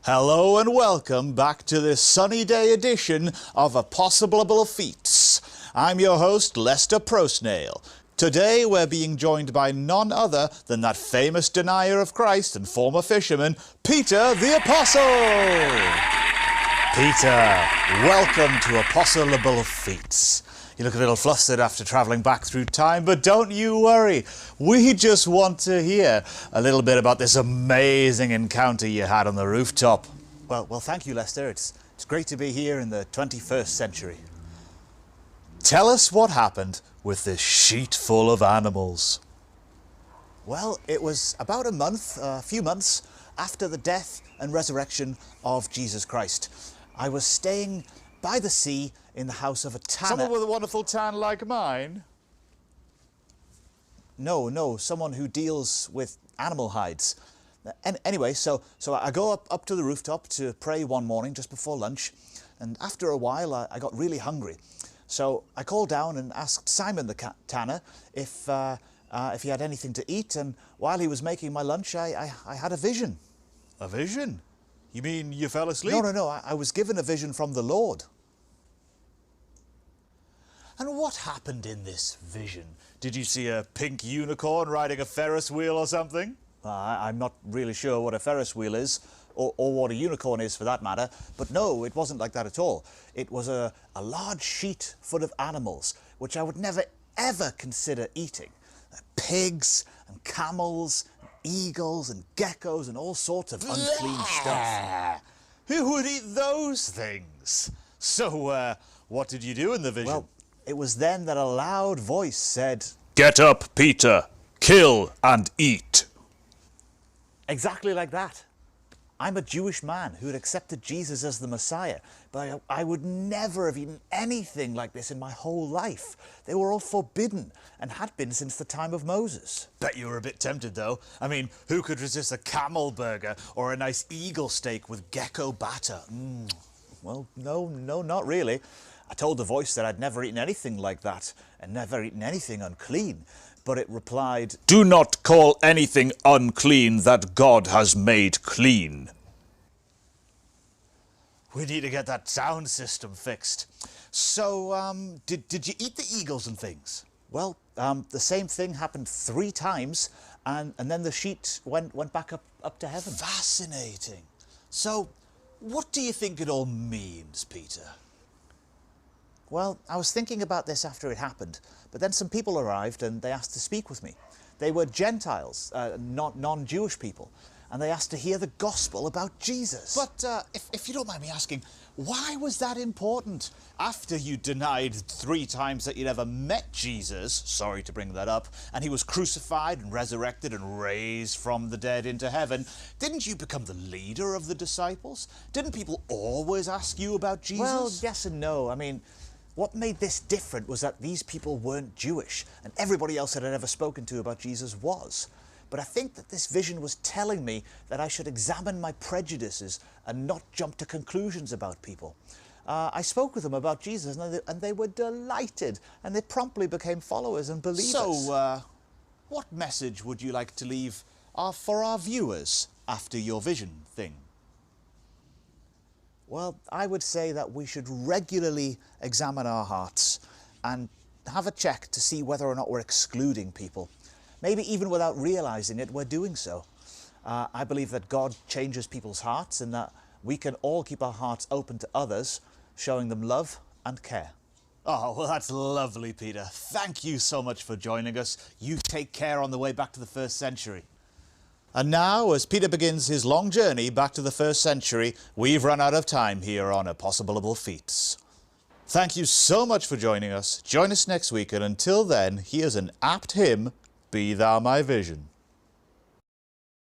Hello and welcome back to this sunny day edition of Apostle-ible Feats. I'm your host, Lester Prosnail. Today we're being joined by none other than that famous denier of Christ and former fisherman, Peter the Apostle. Peter, welcome to Apostle-ible Feats. You look a little flustered after travelling back through time, but don't you worry. We just want to hear a little bit about this amazing encounter you had on the rooftop. Well, thank you, Lester. It's great to be here in the 21st century. Tell us what happened with this sheet full of animals. Well, it was about a few months after the death and resurrection of Jesus Christ. I was staying by the sea in the house of a tanner. Someone with a wonderful tan like mine? No, someone who deals with animal hides. Anyway, so I go up to the rooftop to pray one morning just before lunch, and after a while I got really hungry. So I called down and asked Simon the tanner if he had anything to eat, and while he was making my lunch I had a vision. A vision? You mean you fell asleep? No, I was given a vision from the Lord. And what happened in this vision? Did you see a pink unicorn riding a Ferris wheel or something? I'm not really sure what a Ferris wheel is, or what a unicorn is for that matter, but no, it wasn't like that at all. It was a large sheet full of animals, which I would never ever consider eating. Pigs and camels, and eagles and geckos and all sorts of unclean stuff. Who would eat those things? So, what did you do in the vision? Well, it was then that a loud voice said, "Get up, Peter! Kill and eat!" Exactly like that. I'm a Jewish man who had accepted Jesus as the Messiah, but I would never have eaten anything like this in my whole life. They were all forbidden and had been since the time of Moses. Bet you were a bit tempted, though. I mean, who could resist a camel burger or a nice eagle steak with gecko batter? Well, no, not really. I told the voice that I'd never eaten anything like that and never eaten anything unclean. But it replied, "Do not call anything unclean that God has made clean." We need to get that sound system fixed. So, did you eat the eagles and things? Well, the same thing happened 3 times, and then the sheet went back up to heaven. Fascinating. So, what do you think it all means, Peter? Well, I was thinking about this after it happened, but then some people arrived and they asked to speak with me. They were Gentiles, non-Jewish people, and they asked to hear the gospel about Jesus. But if you don't mind me asking, why was that important? After you denied 3 times that you'd ever met Jesus, sorry to bring that up, and he was crucified and resurrected and raised from the dead into heaven, didn't you become the leader of the disciples? Didn't people always ask you about Jesus? Well, yes and no. I mean, what made this different was that these people weren't Jewish, and everybody else that I'd ever spoken to about Jesus was. But I think that this vision was telling me that I should examine my prejudices and not jump to conclusions about people. I spoke with them about Jesus, and they were delighted, and they promptly became followers and believers. So, what message would you like to leave for our viewers after your vision thing? Well, I would say that we should regularly examine our hearts and have a check to see whether or not we're excluding people. Maybe even without realizing it, we're doing so. I believe that God changes people's hearts and that we can all keep our hearts open to others, showing them love and care. Oh, well, that's lovely, Peter. Thank you so much for joining us. You take care on the way back to the 1st century. And now, as Peter begins his long journey back to the 1st century, we've run out of time here on Apostle-ible Feats. Thank you so much for joining us. Join us next week, and until then, here's an apt hymn, "Be Thou My Vision."